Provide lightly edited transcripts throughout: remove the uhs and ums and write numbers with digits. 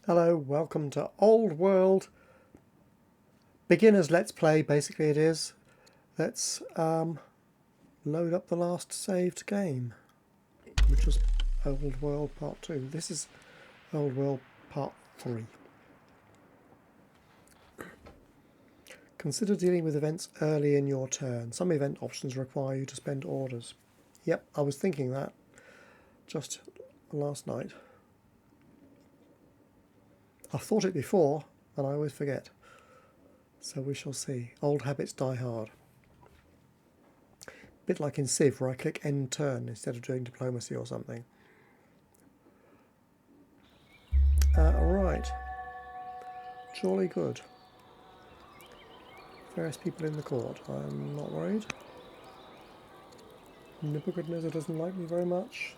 Hello, welcome to Old World Beginners Let's Play. Basically it is. Let's load up the last saved game, which was Old World Part 2. This is Old World Part 3. Consider dealing with events early in your turn. Some event options require you to spend orders. Yep, I was thinking that just last night. I've thought it before, and I always forget. So we shall see. Old habits die hard. Bit like in Civ, where I click end turn instead of doing diplomacy or something. Right. Jolly good. Various people in the court. I'm not worried. Nebuchadnezzar doesn't like me very much.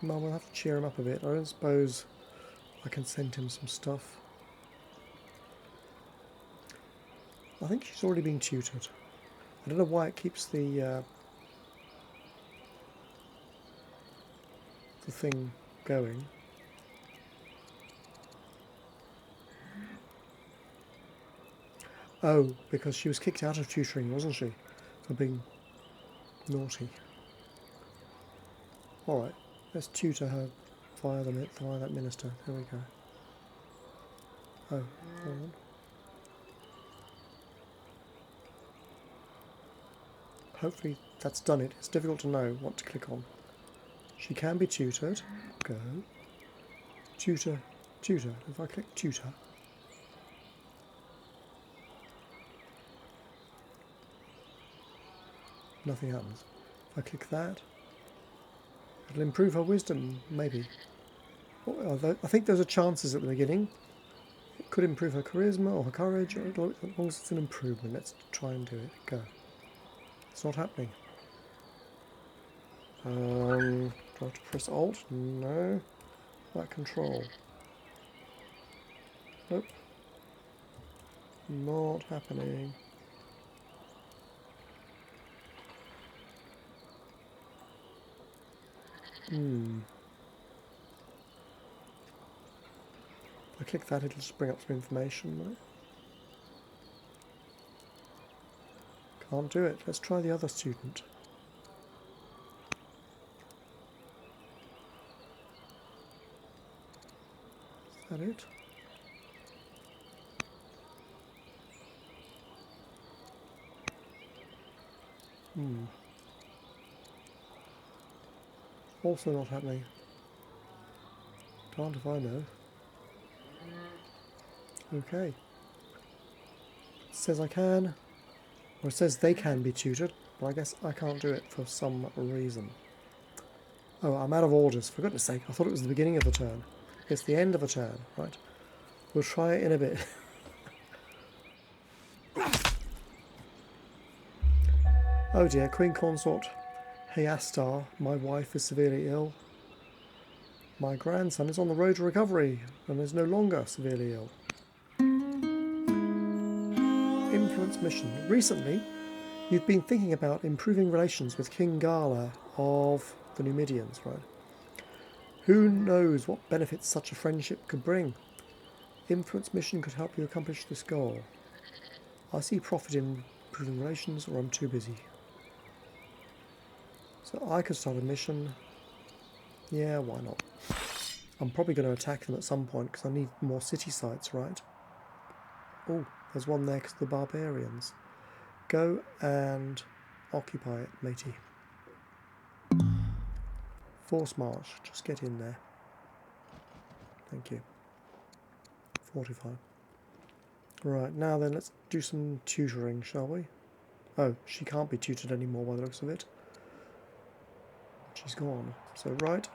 No, we'll have to cheer him up a bit. I don't suppose I can send him some stuff. I think she's already been tutored. I don't know why it keeps the thing going. Oh, because she was kicked out of tutoring, wasn't she? For being naughty. Alright, let's tutor her via that minister. There we go. Oh, hold on. Hopefully that's done it. It's difficult to know what to click on. She can be tutored. Go. Tutor. Tutor. If I click tutor. Nothing happens. If I click that, it'll improve her wisdom, maybe. I think those are chances at the beginning. It could improve her charisma or her courage, or as long as it's an improvement. Let's try and do it. Go. It's not happening. Do I have to press Alt? No. That Control. Nope. Not happening. If I click that, it'll just bring up some information. Right? Can't do it. Let's try the other student. Is that it? Also not happening. Can't if I know. Okay. It says I can. Or it says they can be tutored, but I guess I can't do it for some reason. Oh, I'm out of orders. For goodness sake, I thought it was the beginning of the turn. It's the end of a turn. Right. We'll try it in a bit. Oh dear, Queen Consort Hayastar, my wife, is severely ill. My grandson is on the road to recovery and is no longer severely ill. Influence mission. Recently, you've been thinking about improving relations with King Gala of the Numidians, right? Who knows what benefits such a friendship could bring? Influence mission could help you accomplish this goal. I see profit in improving relations, or I'm too busy. So I could start a mission. Yeah, why not? I'm probably going to attack them at some point because I need more city sites, right? Oh, there's one there because of the barbarians. Go and occupy it, matey. Force march. Just get in there. Thank you. Fortify. Right, now then, let's do some tutoring, shall we? Oh, she can't be tutored anymore by the looks of it. She's gone. So, right.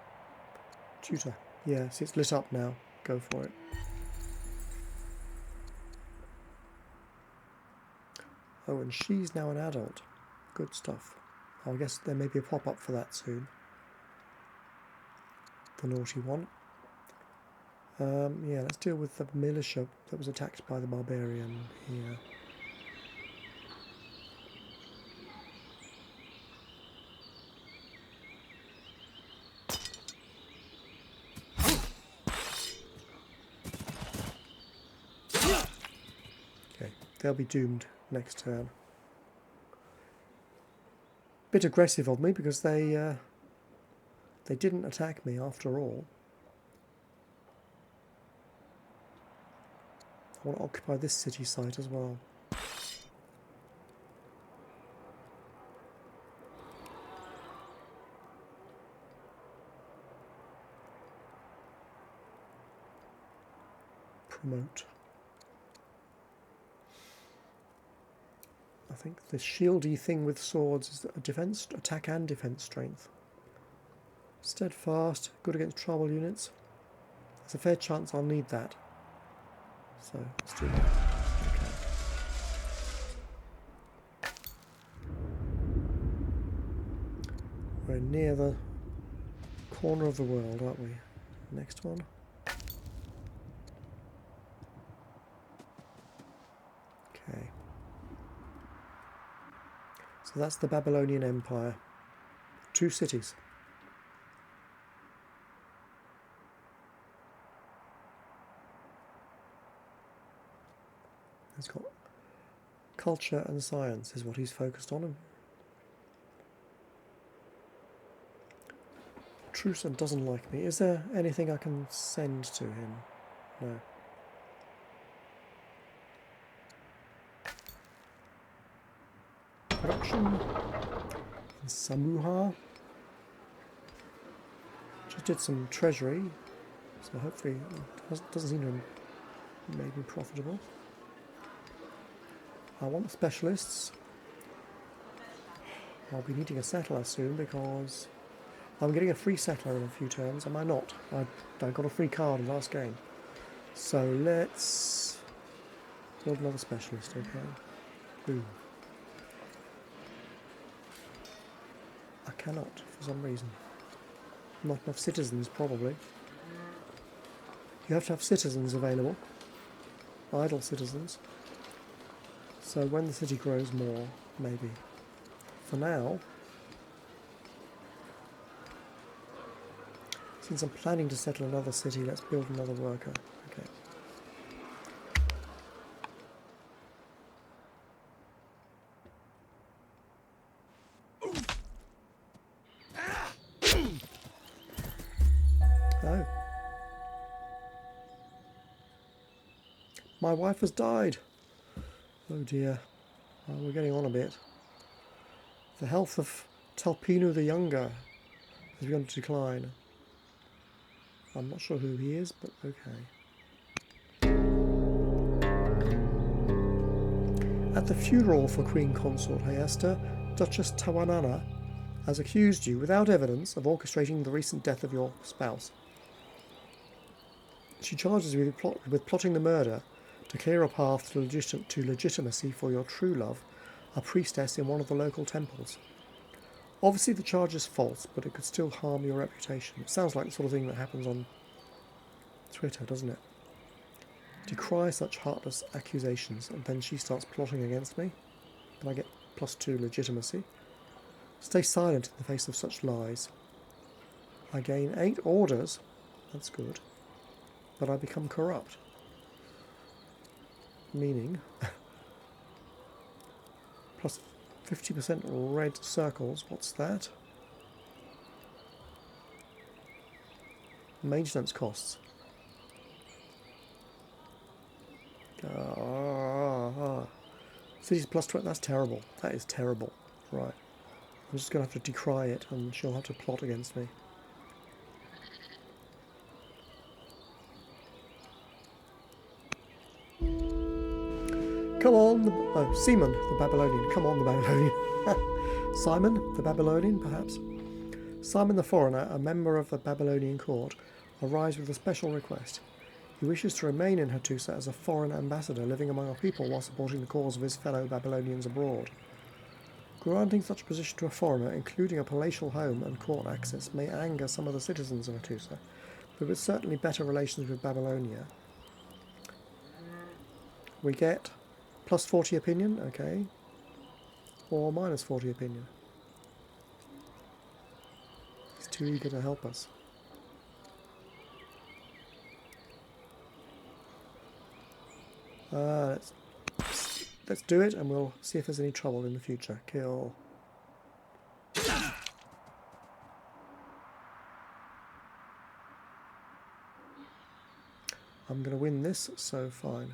Tutor. Yeah, see, it's lit up now. Go for it. Oh, and she's now an adult. Good stuff. I guess there may be a pop-up for that soon. The naughty one. Yeah, let's deal with the militia that was attacked by the barbarian here. they'll be doomed next turn. Bit aggressive of me because they didn't attack me after all. I want to occupy this city site as well. Promote. I think the shieldy thing with swords is a defense, attack and defense strength. Steadfast, good against tribal units. There's a fair chance I'll need that. So let's do that. Okay. We're near the corner of the world, aren't we? Next one. Okay. So that's the Babylonian Empire. 2 cities. It's got culture and science is what he's focused on. Crusader doesn't like me. Is there anything I can send to him? No. Production in Samuha. Just did some treasury, so hopefully it doesn't seem to have made me profitable. I want specialists. I'll be needing a settler soon because I'm getting a free settler in a few turns. Am I not? I got a free card in the last game. So let's build another specialist, okay? Boom. I cannot, for some reason. Not enough citizens, probably. You have to have citizens available. Idle citizens. So when the city grows more, maybe. For now, since I'm planning to settle another city, let's build another worker. Okay. Oh. My wife has died. Oh dear. Well, we're getting on a bit. The health of Talpinu the Younger has begun to decline. I'm not sure who he is, but okay. At the funeral for Queen Consort Hayesta, Duchess Tawanana has accused you, without evidence, of orchestrating the recent death of your spouse. She charges you with plotting the murder to clear a path to legitimacy for your true love, a priestess in one of the local temples. Obviously the charge is false, but it could still harm your reputation. It sounds like the sort of thing that happens on Twitter, doesn't it? Decry such heartless accusations, and then she starts plotting against me, and I get +2 legitimacy. Stay silent in the face of such lies. I gain 8 orders, that's good, but I become corrupt. Meaning, plus 50% red circles, what's that? Maintenance costs. Cities +20, that's terrible. That is terrible. Right. I'm just going to have to decry it and she'll have to plot against me. Come on, Simon the Babylonian. Come on, the Babylonian. Simon the Babylonian, perhaps. Simon the foreigner, a member of the Babylonian court, arrives with a special request. He wishes to remain in Hattusa as a foreign ambassador living among our people while supporting the cause of his fellow Babylonians abroad. Granting such a position to a foreigner, including a palatial home and court access, may anger some of the citizens of Hattusa, but with certainly better relations with Babylonia. We get +40 opinion, okay, or -40 opinion. He's too eager to help us. Let's let's do it, and we'll see if there's any trouble in the future. Kill. I'm going to win this, so fine.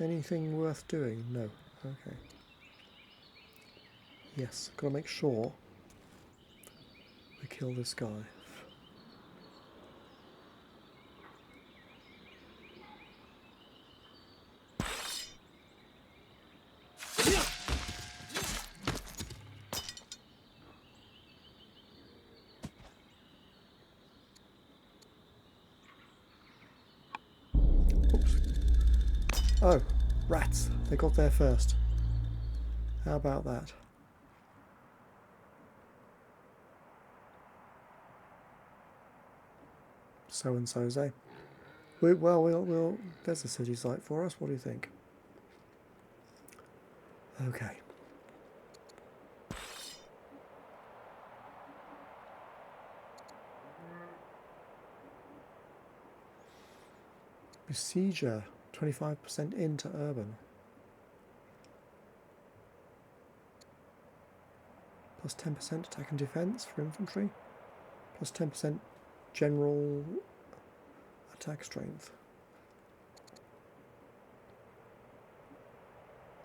Anything worth doing? No. Okay. Yes, got to make sure we kill this guy. Oops. Oh, rats. They got there first. How about that? So-and-so's, eh? We'll there's a city site for us. What do you think? Okay. Besieger, 25% into urban. Plus 10% attack and defense for infantry. Plus 10% general attack strength.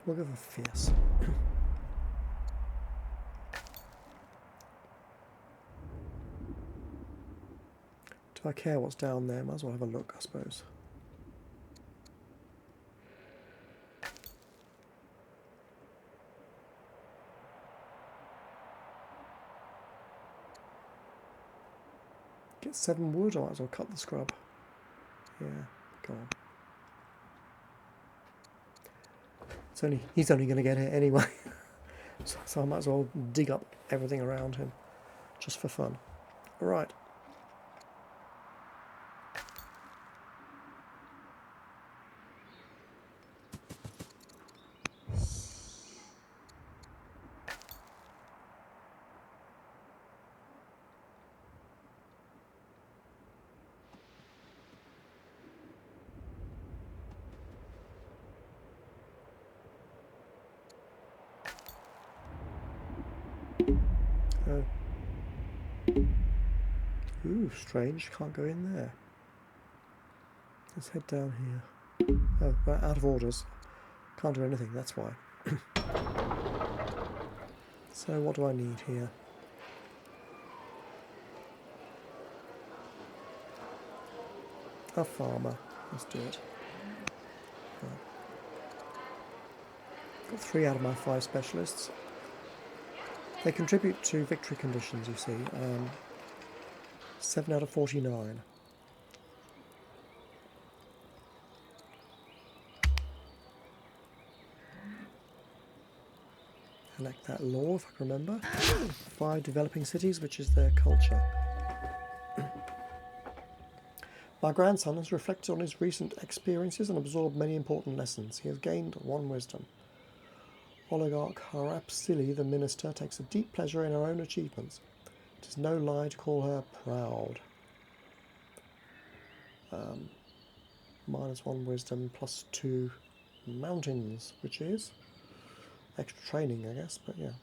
We'll go for fierce. Do I care what's down there? Might as well have a look, I suppose. Get 7 wood, I might as well cut the scrub. Yeah, go on. He's only going to get it anyway. so I might as well dig up everything around him, just for fun. Alright. Oh. Ooh, strange. Can't go in there. Let's head down here. Oh, right, out of orders. Can't do anything, that's why. So what do I need here? A farmer. Let's do it. Right. Got 3 out of my 5 specialists. They contribute to victory conditions, you see. 7 out of 49. Elect that law, if I can remember. 5 developing cities, which is their culture. My grandson has reflected on his recent experiences and absorbed many important lessons. He has gained 1 wisdom. Oligarch Harapsili, the minister, takes a deep pleasure in her own achievements. It is no lie to call her proud. -1 wisdom, +2 mountains, which is extra training, I guess, but yeah.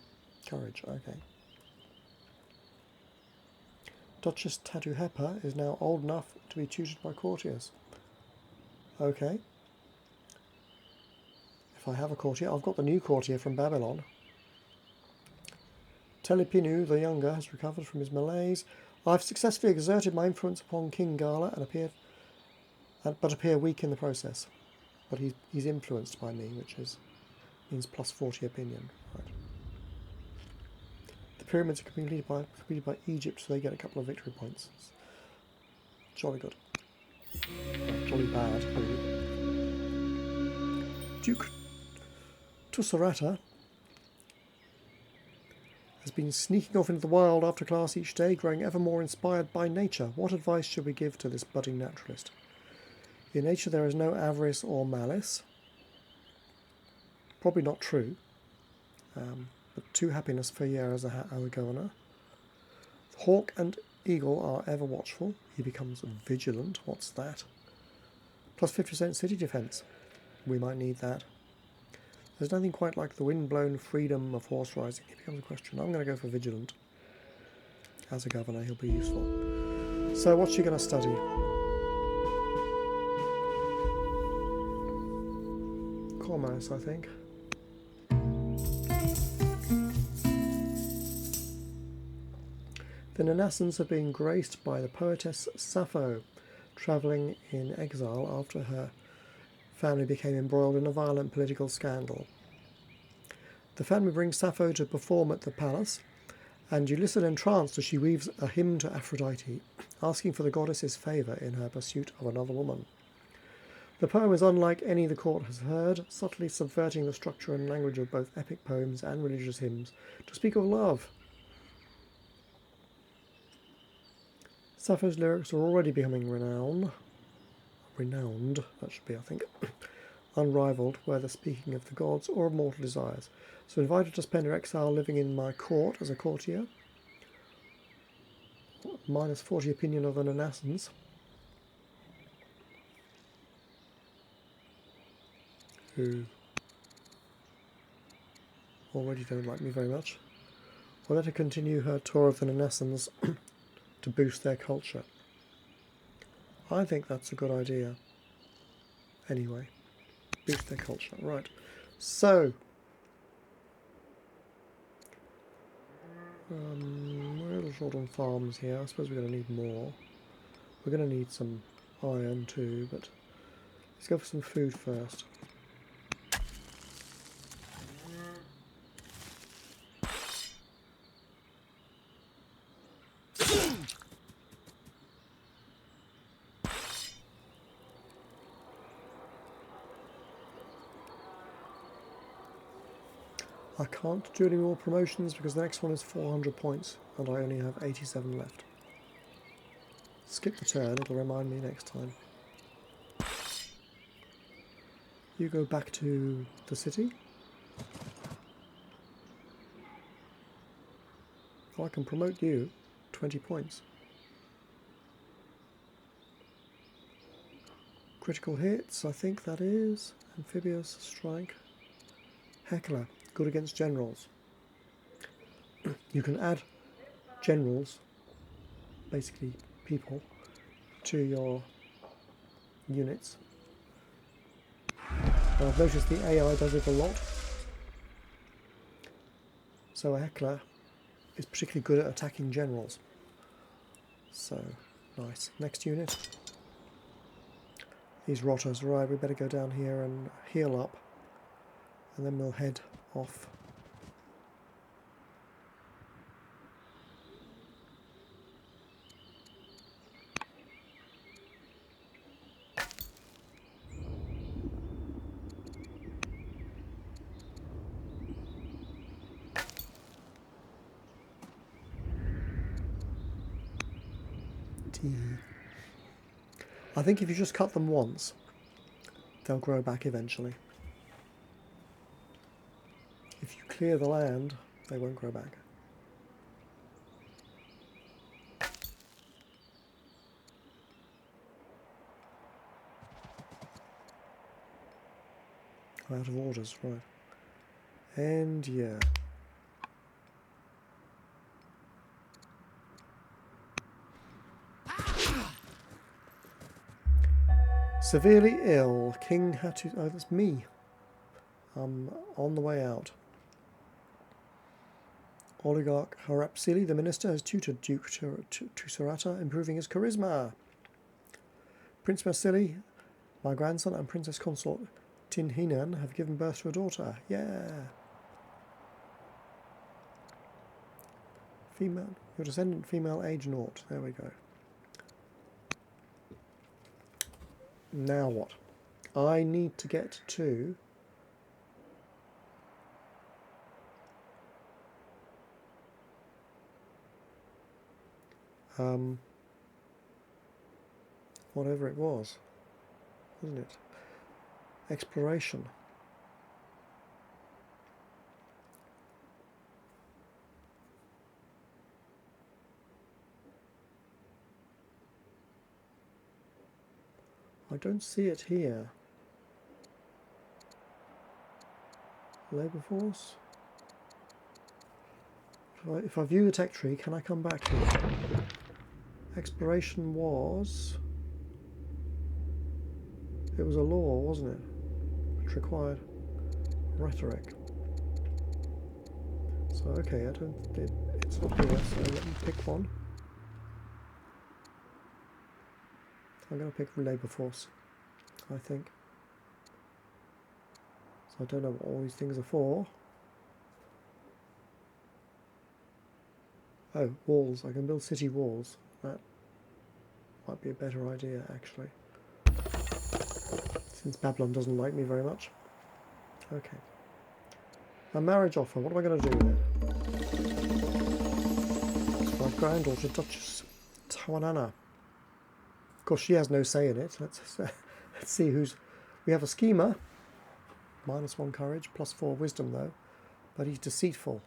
Courage, okay. Duchess Tatuhepa is now old enough to be tutored by courtiers. Okay. If I have a courtier, I've got the new courtier from Babylon. Telepinu the younger has recovered from his malaise. I've successfully exerted my influence upon King Gala but appear weak in the process. But he's influenced by me, which means +40 opinion. Right. The pyramids are completed by Egypt, so they get a couple of victory points. Jolly good. Well, jolly bad, really. Duke Tusarata has been sneaking off into the wild after class each day, growing ever more inspired by nature. What advice should we give to this budding naturalist? In nature there is no avarice or malice. Probably not true. But 2 happiness for a year as a governor. Hawk and eagle are ever watchful. He becomes vigilant. What's that? +50% city defense. We might need that. There's nothing quite like the wind-blown freedom of horse riding. It becomes a question. I'm going to go for vigilant. As a governor, he'll be useful. So what's she going to study? Commerce, I think. The Nanassans have been graced by the poetess Sappho, travelling in exile after her family became embroiled in a violent political scandal. The family brings Sappho to perform at the palace, and you listen entranced as she weaves a hymn to Aphrodite, asking for the goddess's favour in her pursuit of another woman. The poem is unlike any the court has heard, subtly subverting the structure and language of both epic poems and religious hymns to speak of love. Sappho's lyrics are already becoming renowned, that should be, I think, unrivalled, whether speaking of the gods or of mortal desires. So invited to spend her exile living in my court as a courtier. Minus 40 opinion of the Nanassans. Who already don't like me very much. We'll let her continue her tour of the Nanassans to boost their culture. I think that's a good idea. Anyway, boost their culture. Right. So, we're a little short on farms here. I suppose we're going to need more. We're going to need some iron too, but let's go for some food first. I can't do any more promotions because the next one is 400 points and I only have 87 left. Skip the turn, it'll remind me next time. You go back to the city. Oh, I can promote you 20 points. Critical hits, I think that is. Amphibious strike. Heckler, good against generals. You can add generals, basically people, to your units. And I've noticed the AI does it a lot. So a Heckler is particularly good at attacking generals. So, nice. Next unit. These rotters, right, we better go down here and heal up. And then we'll head off. I think if you just cut them once, they'll grow back eventually. If you clear the land, they won't grow back. I'm out of orders, right. And yeah. Severely ill. King had to... Oh, that's me. I'm on the way out. Oligarch Harapsili, the minister, has tutored Duke Tusurata, improving his charisma. Prince Vasili, my grandson, and Princess Consort Tinhinan have given birth to a daughter. Yeah. Female, your descendant, female, age 0. There we go. Now what? I need to get to... whatever it was, wasn't it? Exploration. I don't see it here. Labour force. If I view the tech tree, can I come back to it? Exploration was... It was a law, wasn't it? Which required rhetoric. So, okay, it's not here, so let me pick one. I'm going to pick Labour Force, I think. So I don't know what all these things are for. Oh, walls. I can build city walls. That might be a better idea, actually. Since Babylon doesn't like me very much. Okay. A marriage offer. What am I going to do there? It's my granddaughter, Duchess Tawanana. Of course, she has no say in it. Let's see who's... We have a schemer. -1 courage, +4 wisdom, though. But he's deceitful.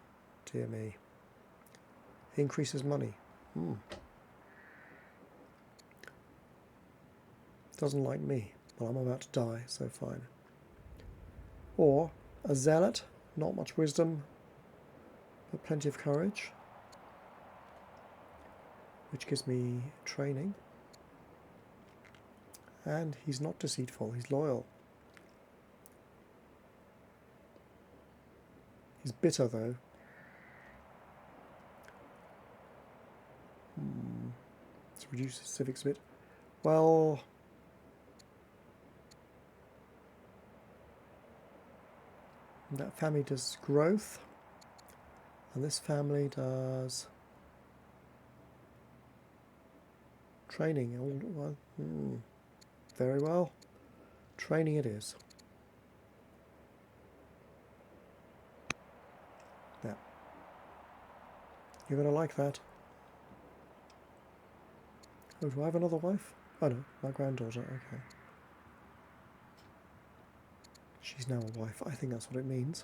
Dear me. He increases money. Doesn't like me. Well, I'm about to die, so fine. Or a zealot. Not much wisdom, but plenty of courage. Which gives me training. And he's not deceitful, he's loyal. He's bitter, though. Let's reduce his civics a bit. Well... that family does growth. And this family does... training. Very well. Training it is. Yeah. You're going to like that. Oh, do I have another wife? Oh no, my granddaughter, okay. She's now a wife. I think that's what it means.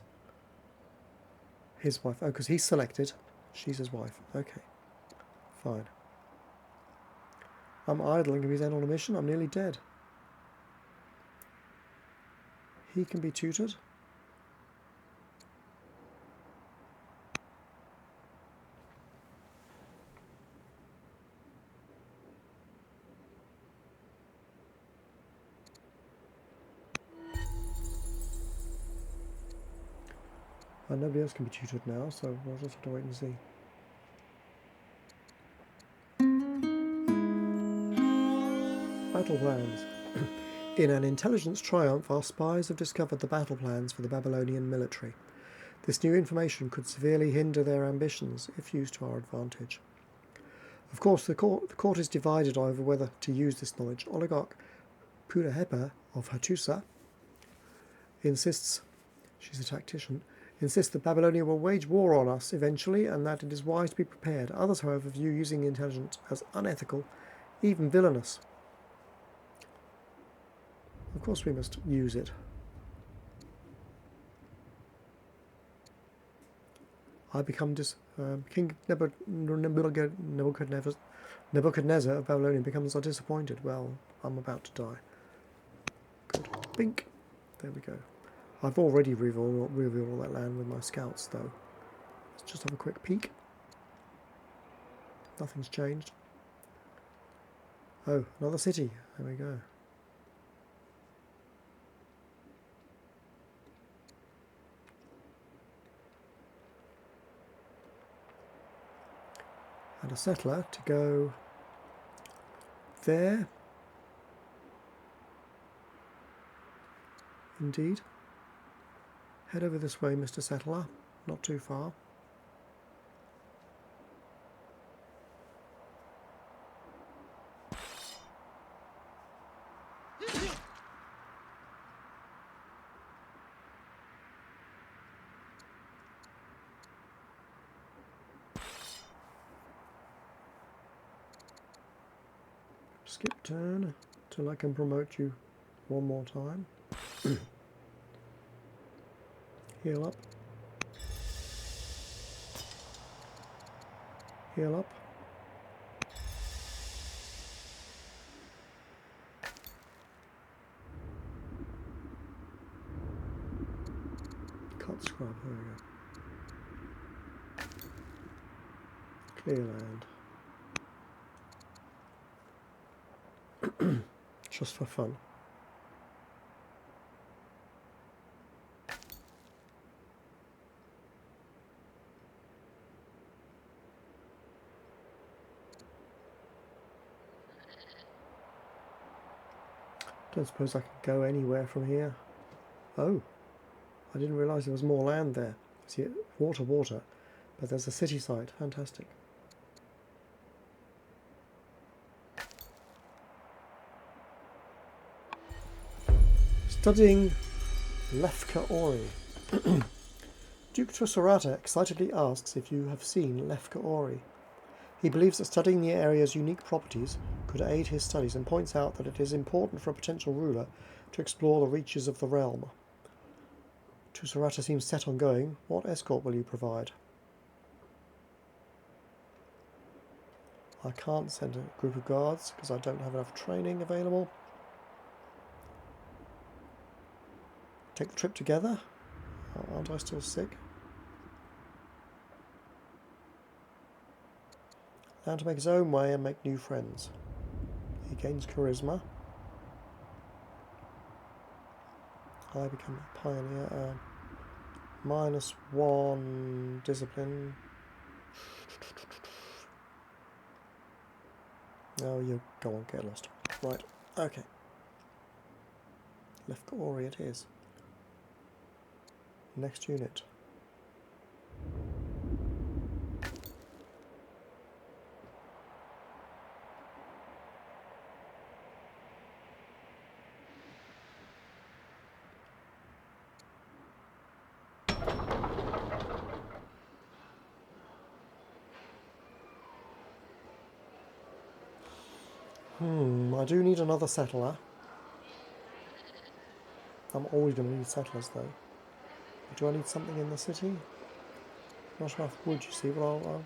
His wife. Oh, because he's selected. She's his wife. Okay. Fine. I'm idling if he's end on a mission. I'm nearly dead. He can be tutored. And nobody else can be tutored now, so we'll just have to wait and see. Battle plans. In an intelligence triumph, our spies have discovered the battle plans for the Babylonian military. This new information could severely hinder their ambitions if used to our advantage. Of course, the court is divided over whether to use this knowledge. Oligarch Pudahepa of Hattusa insists, she's a tactician, insists that Babylonia will wage war on us eventually and that it is wise to be prepared. Others, however, view using intelligence as unethical, even villainous. Of course we must use it. I become King Nebuchadnezzar of Babylonia becomes disappointed. Well, I'm about to die. Good. Bink. There we go. I've already revealed all that land with my scouts, though. Let's just have a quick peek. Nothing's changed. Oh, another city. There we go. And a settler to go there. Indeed. Head over this way, Mr. Settler. Not too far. Skip turn till I can promote you one more time. Heal up. Heal up. Cut scrub, there we go. Clear land. Just for fun. Don't suppose I can go anywhere from here. Oh, I didn't realise there was more land there. See, water, but there's a city site. Fantastic. Studying Lefka Ori. Duke Crusader excitedly asks if you have seen Lefka Ori. He believes that studying the area's unique properties could aid his studies and points out that it is important for a potential ruler to explore the reaches of the realm. Crusader seems set on going. What escort will you provide? I can't send a group of guards because I don't have enough training available. Take the trip together? Aren't I still sick? Learn to make his own way and make new friends. He gains charisma. I become a pioneer. -1 discipline. Oh, you go on, get lost. Right, okay. Lefka Ori it is. Next unit. I do need another settler. I'm always going to need settlers though. Do I need something in the city? Not enough wood, you see, but I'll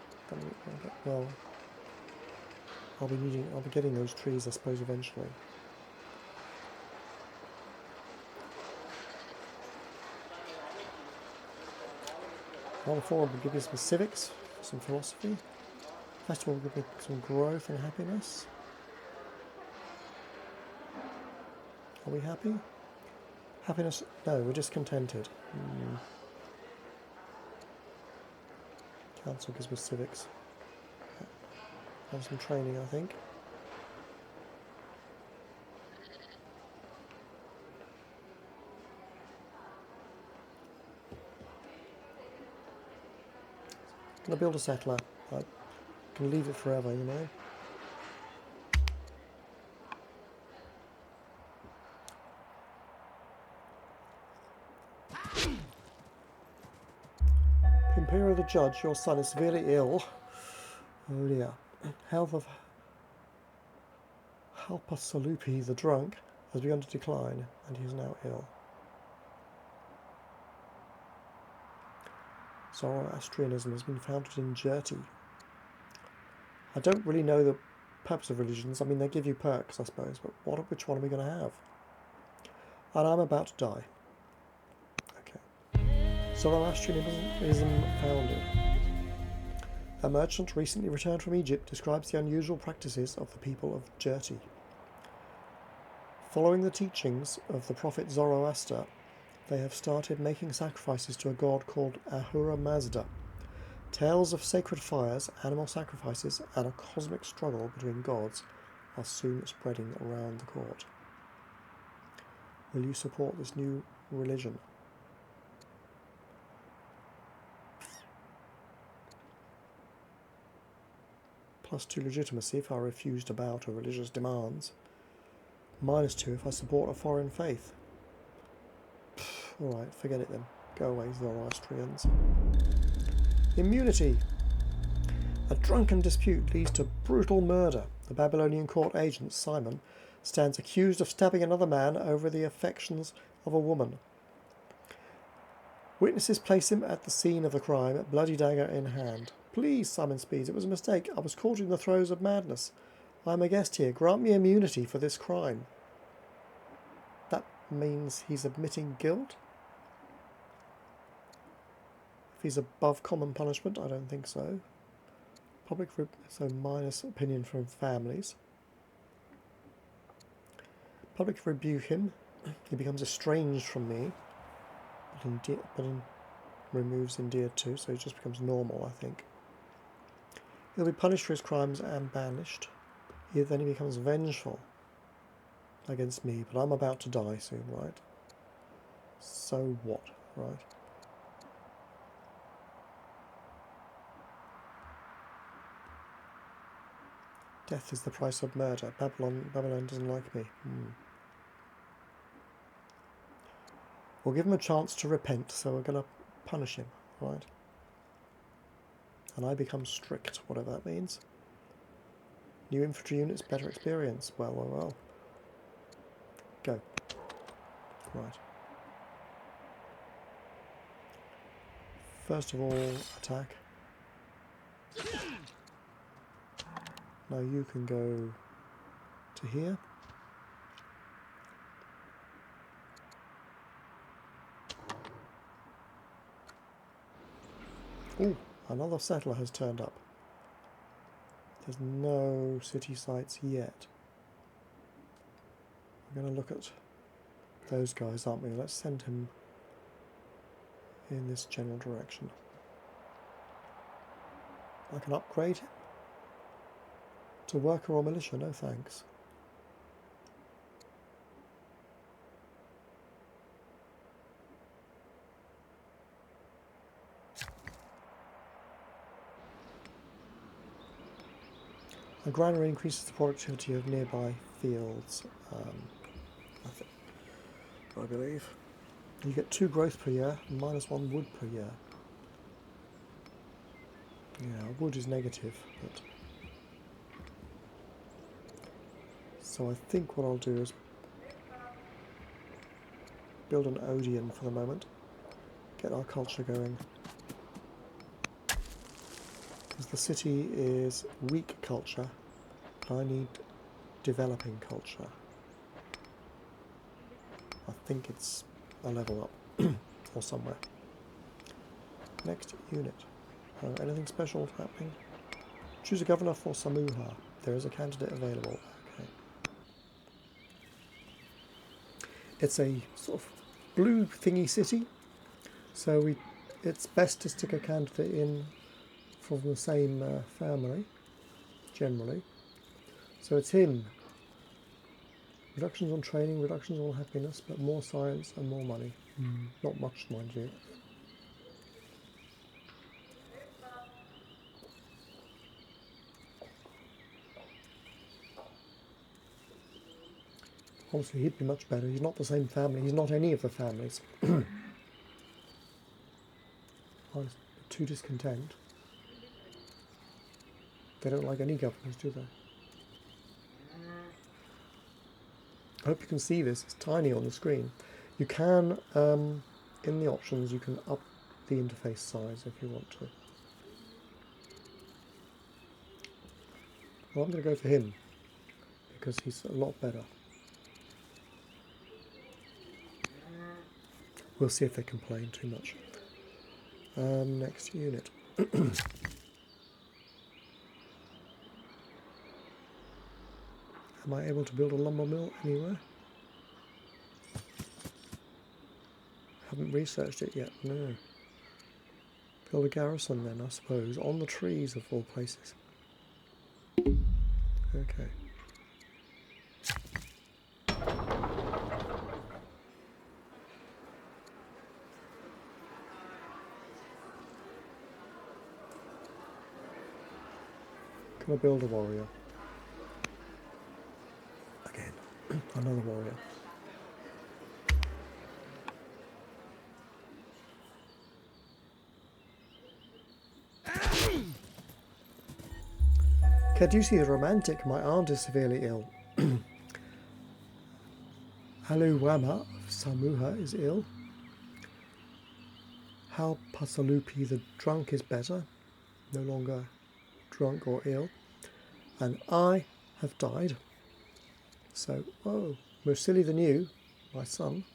be getting those trees, I suppose, eventually. Roll forward will give me some civics, some philosophy. Festival will give me some growth and happiness. Are we happy? Happiness? No, we're discontented. Council gives me civics. Have some training, I think. Can I build a settler? I can leave it forever, you know. Imperial the Judge, your son is severely ill. Oh dear. Health of Alphatucana the drunk has begun to decline, and he is now ill. Zoroastrianism has been founded in Jerty. I don't really know the purpose of religions. I mean, they give you perks, I suppose, but which one are we going to have? And I'm about to die. Zoroastrianism founded. A merchant recently returned from Egypt describes the unusual practices of the people of Jerty. Following the teachings of the prophet Zoroaster, they have started making sacrifices to a god called Ahura Mazda. Tales of sacred fires, animal sacrifices, and a cosmic struggle between gods are soon spreading around the court. Will you support this new religion? +2 legitimacy if I refuse to bow to religious demands. -2 if I support a foreign faith. Alright, forget it then. Go away, Zoroastrians. Immunity. A drunken dispute leads to brutal murder. The Babylonian court agent, Simon, stands accused of stabbing another man over the affections of a woman. Witnesses place him at the scene of the crime, bloody dagger in hand. Please, Simon Speeds, it was a mistake. I was caught in the throes of madness. I am a guest here. Grant me immunity for this crime. That means he's admitting guilt? If he's above common punishment, I don't think so. So minus opinion from families. Public rebuke him. He becomes estranged from me, but removes endeared too, so he just becomes normal, I think. He'll be punished for his crimes and banished. Then he becomes vengeful against me, but I'm about to die soon, right? So what, right? Death is the price of murder. Babylon doesn't like me. We'll give him a chance to repent, so we're going to punish him, right? And I become strict, whatever that means. New infantry units, better experience. Well. Go. Right. First of all, attack. Now you can go to here. Oh, another settler has turned up. There's no city sites yet. We're going to look at those guys, aren't we? Let's send him in this general direction. I can upgrade him to worker or militia, no thanks. A granary increases the productivity of nearby fields, I believe. You get 2 growth per year and -1 wood per year. Yeah, wood is negative, but... So I think what I'll do is build an Odeon for the moment, get our culture going. Because the city is weak culture, but I need developing culture. I think it's a level up, or somewhere. Next unit. Anything special happening? Choose a governor for Samuha. There is a candidate available. Okay. It's a sort of blue thingy city, so it's best to stick a candidate in from the same family, generally. So it's him. Reductions on training, reductions on happiness, but more science and more money. Not much, mind you. Obviously, he'd be much better. He's not the same family. He's not any of the families. I was too discontent. They don't like any governors, do they? I hope you can see this. It's tiny on the screen. You can, in the options, you can up the interface size if you want to. Well, I'm going to go for him because he's a lot better. We'll see if they complain too much. Next unit. Am I able to build a lumber mill anywhere? Haven't researched it yet, no. Build a garrison then, I suppose, on the trees of all places. Okay. Can I build a warrior? Again, another warrior. Caducee is romantic. My aunt is severely ill. Aluwama of Samuha is ill. Pasalupi the drunk is better. No longer drunk or ill. And I have died. So, whoa, Musili the New, my son,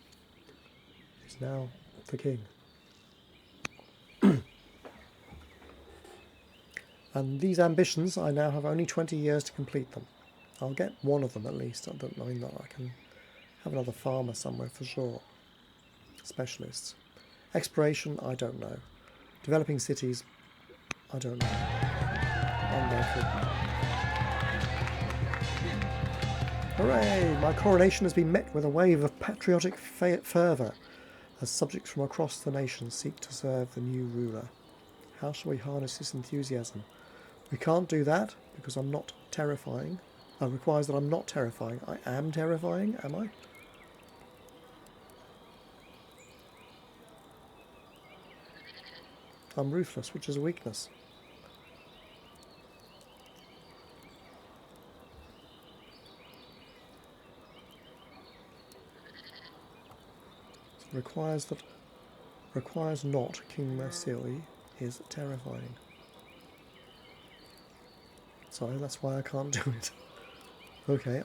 is now the king. And these ambitions, I now have only 20 years to complete them. I'll get one of them at least. I don't mean that I can have another farmer somewhere for sure. Specialists. Exploration, I don't know. Developing cities, I don't know. Unlikely. Hooray! My coronation has been met with a wave of patriotic fervour as subjects from across the nation seek to serve the new ruler. How shall we harness this enthusiasm? We can't do that because I'm not terrifying. It requires that I'm not terrifying. I am terrifying, am I? I'm ruthless, which is a weakness. So requires not King Massili is terrifying. Sorry, that's why I can't do it. Okay,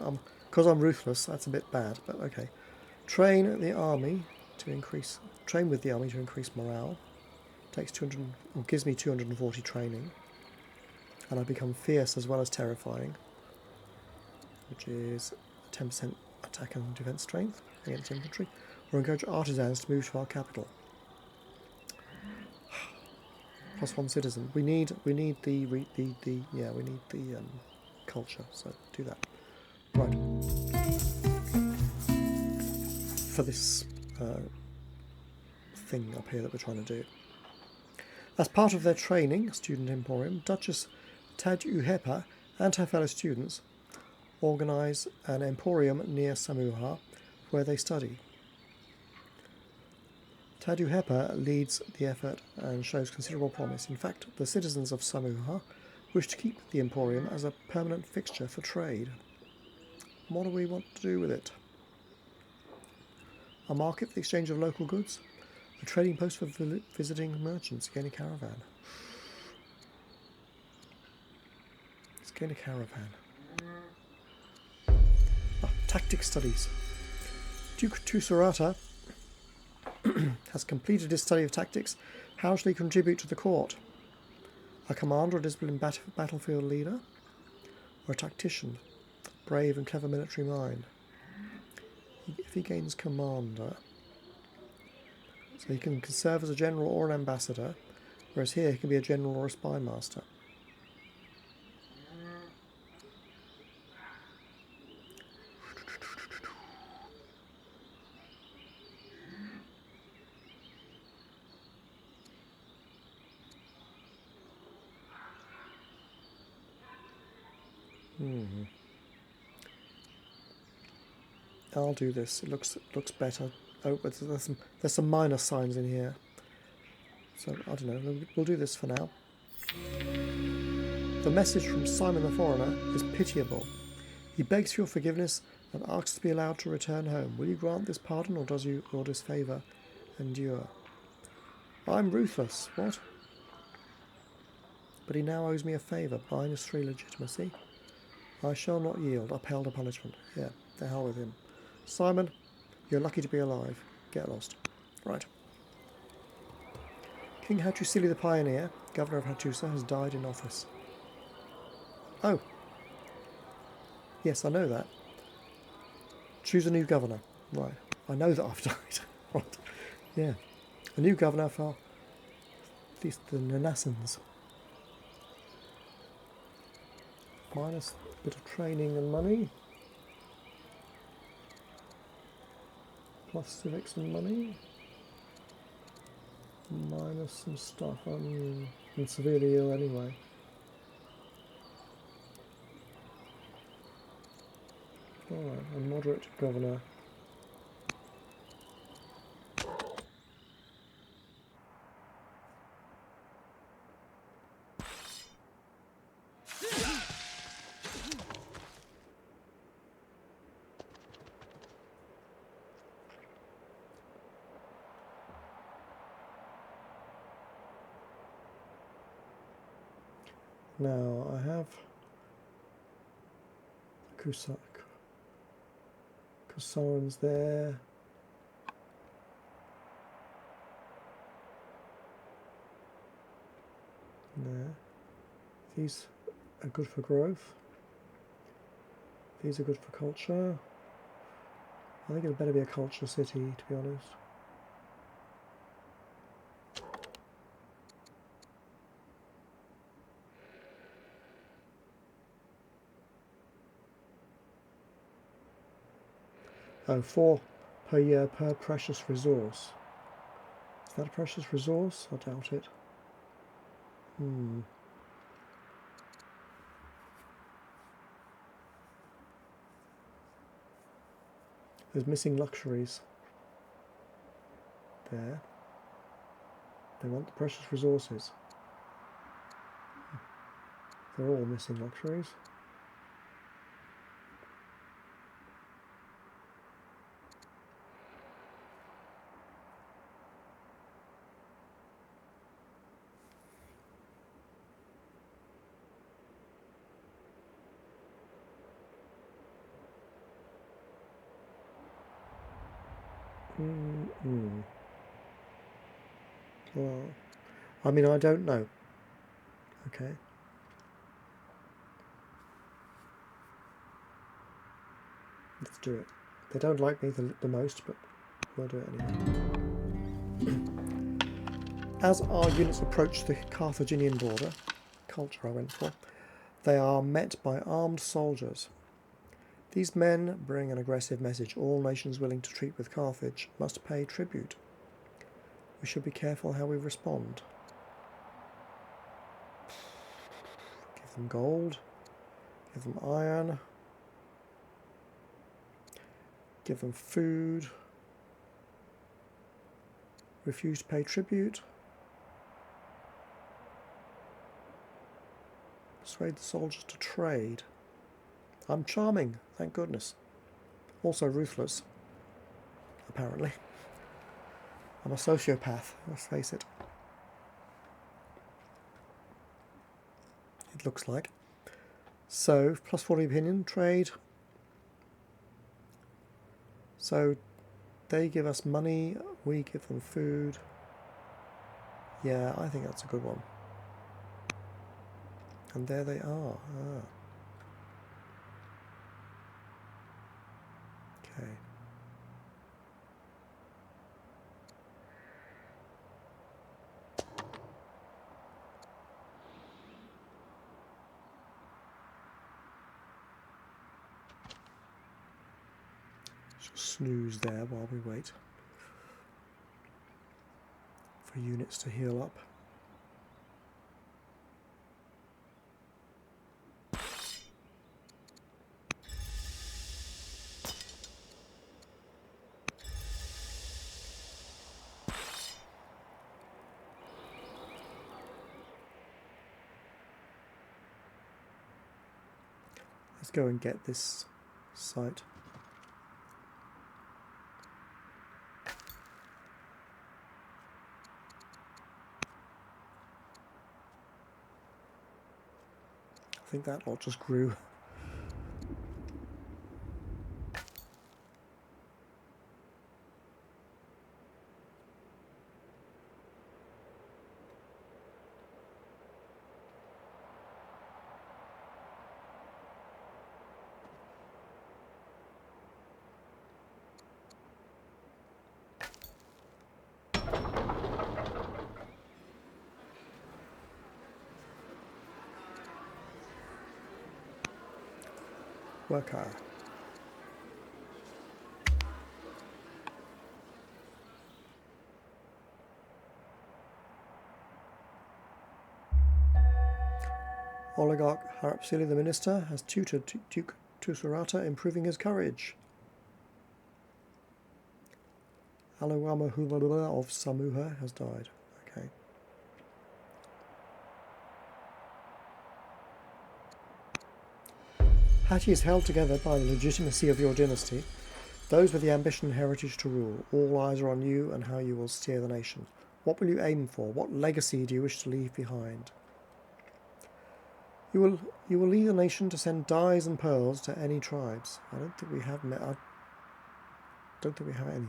because I'm ruthless, that's a bit bad, but okay. Train the army to increase. Train with the army to increase morale. Takes 200, or gives me 240 training, and I become fierce as well as terrifying, which is 10% attack and defense strength against infantry. Or encourage artisans to move to our capital. +1 citizen. We need the culture. So do that. Right. For this thing up here that we're trying to do. As part of their training, Student Emporium, Duchess Tadeuhepa and her fellow students organise an emporium near Samuha where they study. Tadeuhepa leads the effort and shows considerable promise. In fact, the citizens of Samuha wish to keep the emporium as a permanent fixture for trade. What do we want to do with it? A market for the exchange of local goods? A trading post for visiting merchants? Gain a caravan. Let's gain a caravan. Tactic studies. Duke Tusurata has completed his study of tactics. How shall he contribute to the court? A commander, a disciplined battlefield leader, or a tactician, brave and clever military mind? If he gains commander, so he can serve as a general or an ambassador, whereas here he can be a general or a spy master. I'll do this. It looks better. Oh, but there's some minor signs in here. So I don't know. We'll do this for now. The message from Simon the Foreigner is pitiable. He begs for your forgiveness and asks to be allowed to return home. Will you grant this pardon, or does your disfavour endure? I'm ruthless. What? But he now owes me a favour. -3 legitimacy. I shall not yield. Upheld a punishment. Yeah, the hell with him. Simon, you're lucky to be alive. Get lost. Right. King Hattusili the Pioneer, governor of Hattusa, has died in office. Oh. Yes, I know that. Choose a new governor. Right. I know that I've died. Right. Yeah. A new governor for at least the Nanassans. Minus a bit of training and money. Plus civics and money. Minus some stuff. I'm severely ill anyway. Alright, a moderate governor. Now I have Kusaran's there. There. These are good for growth. These are good for culture. I think it better be a culture city, to be honest. Oh, 4 per year per precious resource. Is that a precious resource? I doubt it. There's missing luxuries. There. They want the precious resources. They're all missing luxuries. Well, I mean, I don't know. Okay. Let's do it. They don't like me the most, but we'll do it anyway. As our units approach the Carthaginian border, culture I went for, they are met by armed soldiers. These men bring an aggressive message. All nations willing to treat with Carthage must pay tribute. We should be careful how we respond. Give them gold. Give them iron. Give them food. Refuse to pay tribute. Persuade the soldiers to trade. I'm charming, thank goodness. Also ruthless, apparently. I'm a sociopath, let's face it. It looks like. So, plus 40 opinion, trade. So, they give us money, we give them food. Yeah, I think that's a good one. And there they are. Ah. Okay. Just snooze there while we wait for units to heal up. Let's go and get this site. I think that lot just grew. Worker. Oligarch Harapsili the minister has tutored Duke Tusurata, improving his courage. Alawama Hulalula of Samuha has died. Okay. Hatti is held together by the legitimacy of your dynasty, those with the ambition and heritage to rule. All eyes are on you and how you will steer the nation. What will you aim for? What legacy do you wish to leave behind? You will lead a nation to send dyes and pearls to any tribes. I don't think we have any.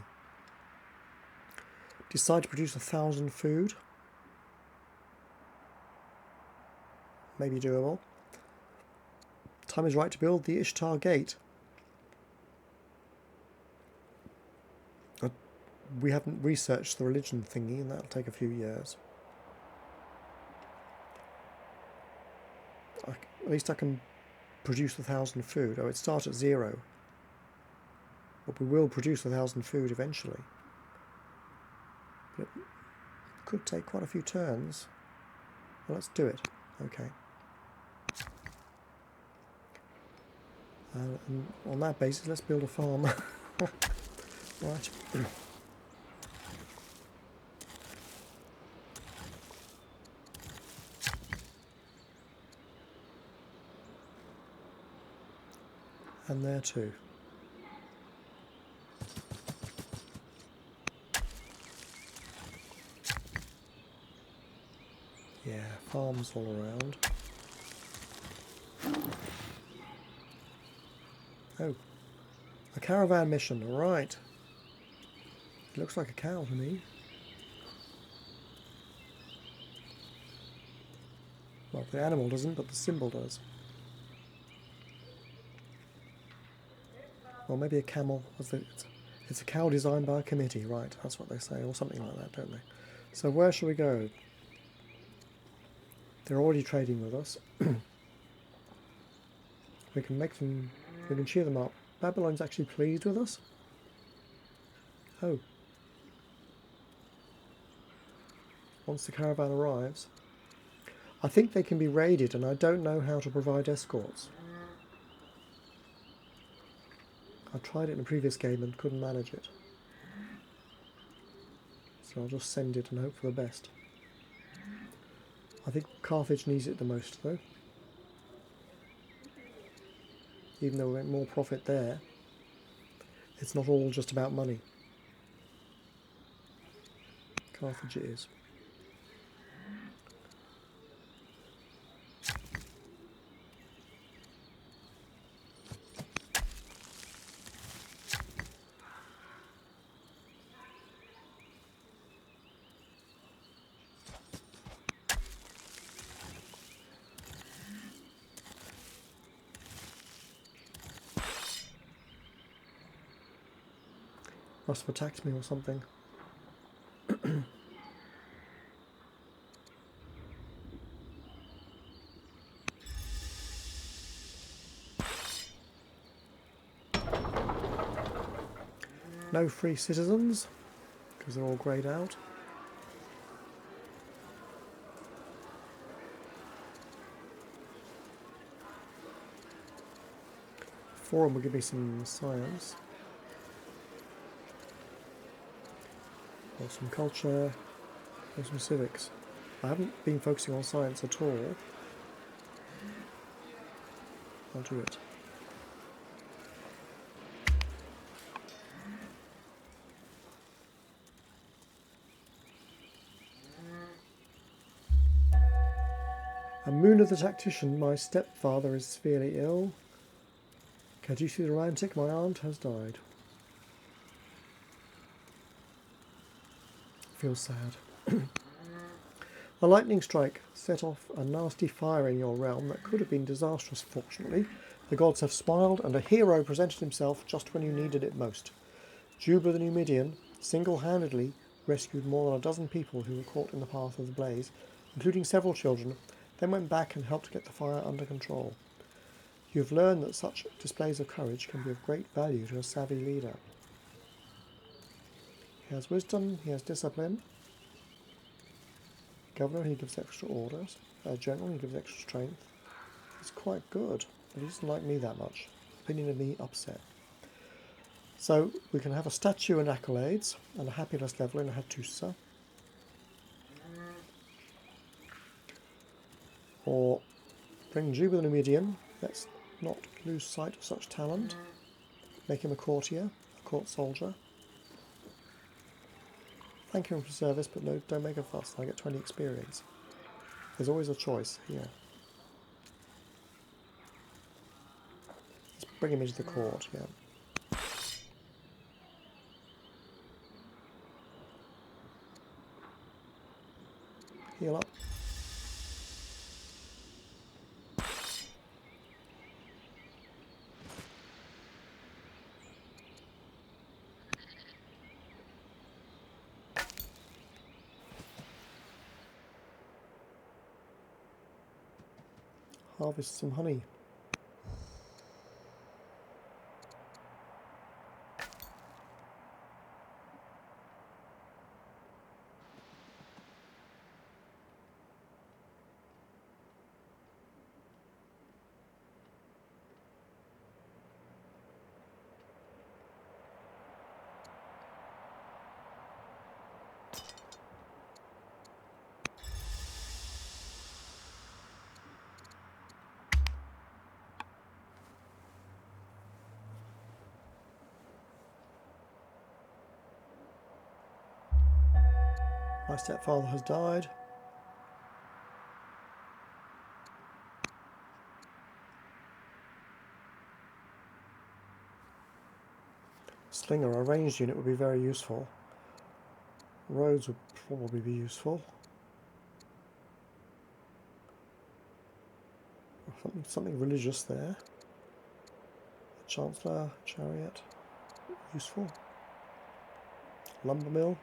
Decide to produce 1,000 food. may be doable. Time is right to build the Ishtar Gate. We haven't researched the religion thingy, and that'll take a few years. At least I can produce 1,000 food. Oh, it starts at 0. But we will produce 1,000 food eventually. But it could take quite a few turns. Well, let's do it. Okay. And on that basis, let's build a farm. Right. And there too. Yeah, farms all around. Oh, a caravan mission, right. It looks like a cow to me. Well, the animal doesn't, but the symbol does. Well, maybe a camel. It's a cow designed by a committee, right? That's what they say, or something like that, don't they? So where shall we go? They're already trading with us. We can cheer them up. Babylon's actually pleased with us. Oh. Once the caravan arrives. I think they can be raided, and I don't know how to provide escorts. I tried it in a previous game and couldn't manage it. So I'll just send it and hope for the best. I think Carthage needs it the most, though. Even though we make more profit there, it's not all just about money. Carthage it is. Must have attacked me or something. No free citizens, because they're all greyed out. Forum will give me some science. Or some culture, or some civics. I haven't been focusing on science at all. I'll do it. Amuna the tactician, my stepfather is severely ill. Caduce the romantic, my aunt has died. Feels sad. A lightning strike set off a nasty fire in your realm that could have been disastrous. Fortunately, the gods have smiled and a hero presented himself just when you needed it most. Juba the Numidian single-handedly rescued more than a dozen people who were caught in the path of the blaze, including several children, then went back and helped get the fire under control. You have learned that such displays of courage can be of great value to a savvy leader. He has wisdom, he has discipline. Governor, he gives extra orders. General, he gives extra strength. He's quite good, but he doesn't like me that much. Opinion of me upset. So we can have a statue and accolades, and a happiness level in Hattusa. Or bring Juba the Numidian. Let's not lose sight of such talent. Make him a courtier, a court soldier. Thank him for service, but no, don't make a fuss. I get 20 experience. There's always a choice here. Let's bring him into the court, yeah. Heal up. harvest some honey. My stepfather has died. Slinger, a ranged unit, would be very useful. Roads would probably be useful. Something religious there. Chancellor, chariot, useful. Lumber mill.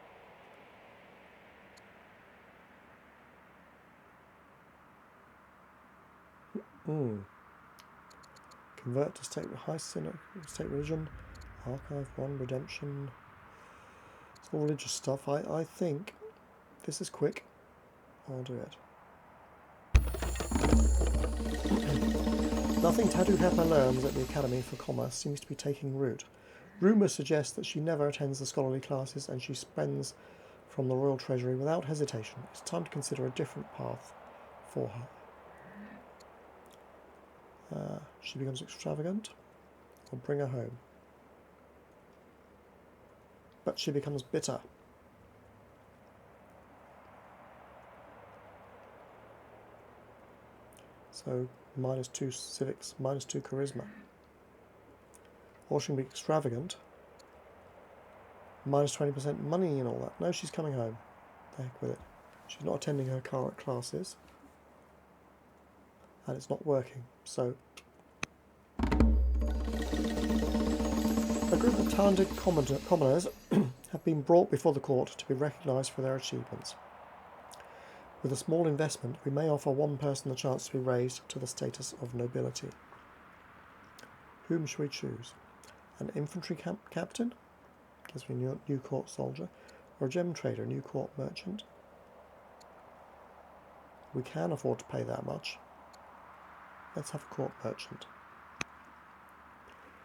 Convert to state state religion. Archive 1, redemption. It's all religious stuff. I think this is quick. I'll do it. Nothing Tadu Hepa learns at the Academy for Commerce seems to be taking root. Rumour suggests that she never attends the scholarly classes and she spends from the royal treasury without hesitation. It's time to consider a different path for her. She becomes extravagant. I'll bring her home. But she becomes bitter. So -2 civics, -2 charisma. Or she can be extravagant. -20% money and all that. No, she's coming home. The heck with it. She's not attending her classes. And it's not working. So a group of talented commoners have been brought before the court to be recognised for their achievements. With a small investment, we may offer one person the chance to be raised to the status of nobility. Whom shall we choose? An infantry captain? Gives me a new court soldier. Or a gem trader, a new court merchant? We can afford to pay that much. Let's have a court merchant.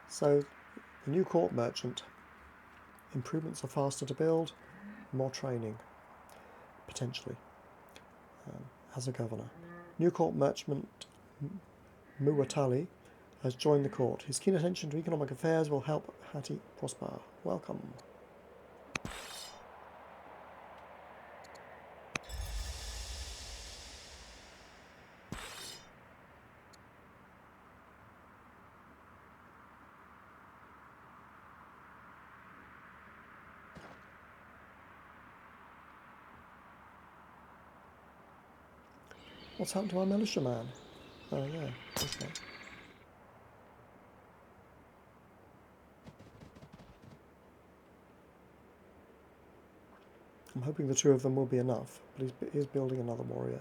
So, the new court merchant. Improvements are faster to build, more training, potentially, as a governor. New court merchant Muwatali has joined the court. His keen attention to economic affairs will help Hatti prosper. Welcome. What's happened to our militia man? Oh yeah, okay. I'm hoping the two of them will be enough, but he's building another warrior.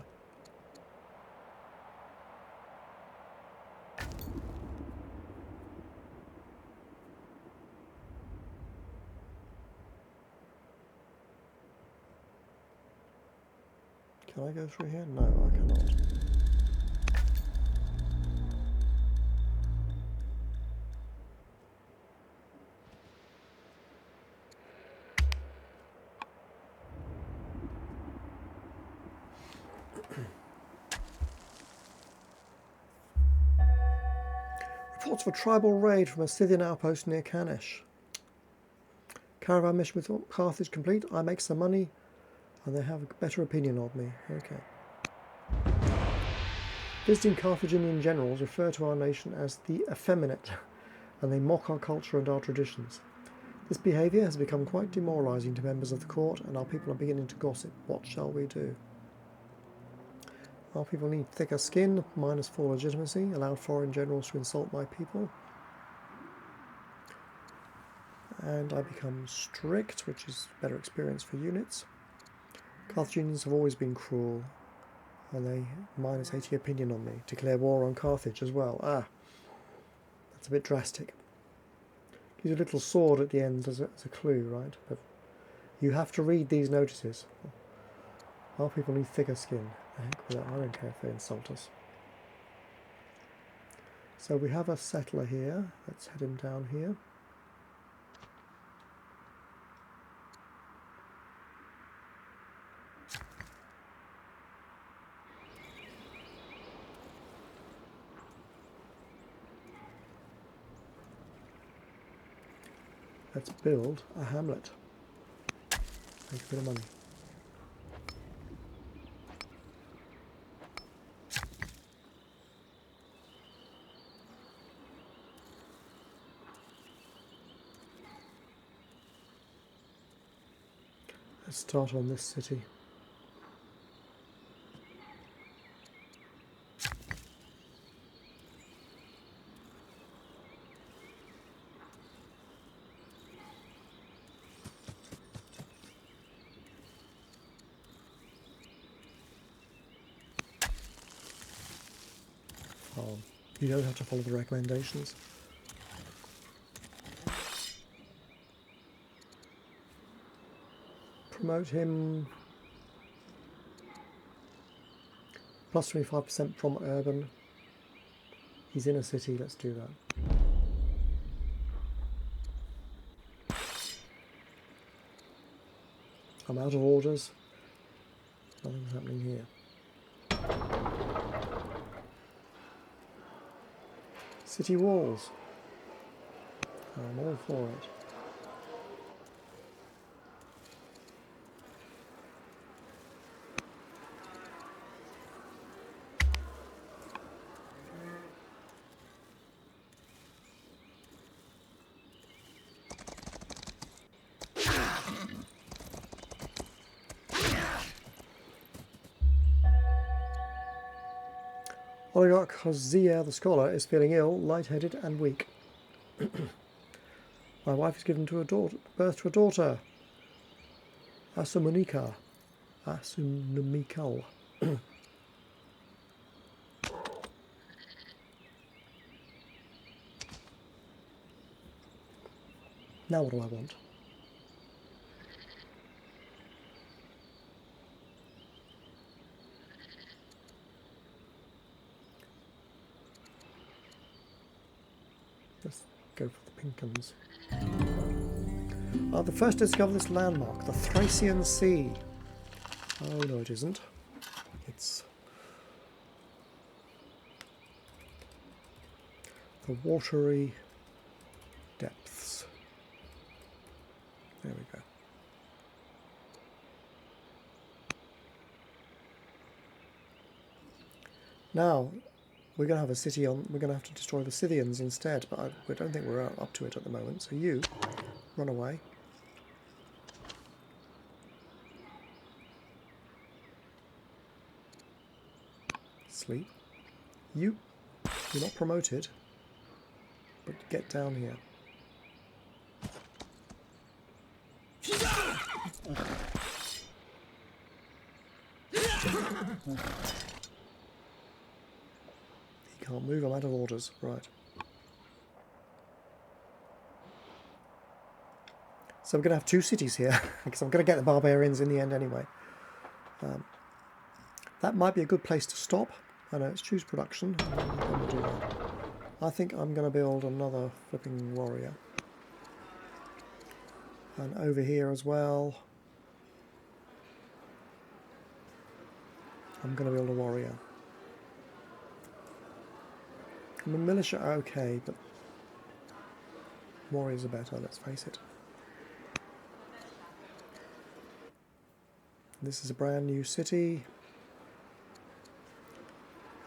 Can I go through here? No, I cannot. Reports of a tribal raid from a Scythian outpost near Kanesh. Caravan mission with Carthage complete. I make some money and they have a better opinion of me. Okay. Visiting Carthaginian generals refer to our nation as the effeminate, and they mock our culture and our traditions. This behaviour has become quite demoralising to members of the court, and our people are beginning to gossip. What shall we do? Our people need thicker skin, -4 legitimacy, allowed foreign generals to insult my people. And I become strict, which is better experience for units. Carthaginians have always been cruel. And they minus 80 opinion on me. Declare war on Carthage as well. Ah, that's a bit drastic. Use a little sword at the end as a clue, right? But you have to read these notices. Our people need thicker skin. The heck with that, I don't care if they insult us. So we have a settler here. Let's head him down here. Let's build a hamlet. Make a bit of money. Let's start on this city. You don't have to follow the recommendations. Promote him. Plus 25% from urban. He's in a city, let's do that. I'm out of orders. Nothing's happening here. City walls. I'm all for it. Oligarch Hosea the scholar is feeling ill, lightheaded and weak. My wife has given birth to a daughter, Asumunimikal. Now what do I want? Let's go for the pink ones. The first to discover this landmark, the Thracian Sea. Oh no, it isn't. It's the watery depths. There we go. Now we're going to have a city on. We're going to have to destroy the Scythians instead, but I don't think we're up to it at the moment. So you run away. Sleep. You're not promoted, but get down here. He can't move, I'm out of orders. Right. So I'm going to have two cities here, because I'm going to get the barbarians in the end anyway. That might be a good place to stop. I know, it's choose production. I'm going to do that. I think I'm going to build another flipping warrior. And over here as well, I'm going to build a warrior. I mean, militia are okay, but warriors are better, let's face it. This is a brand new city.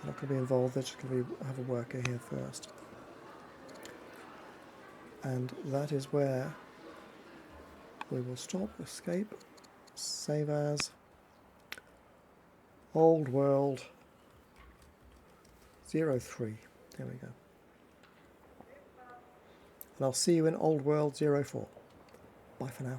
I'm not going to be involved, they're just going to have a worker here first. And that is where we will stop, escape, save as, old world 03. There we go. And I'll see you in old world 04. Bye for now.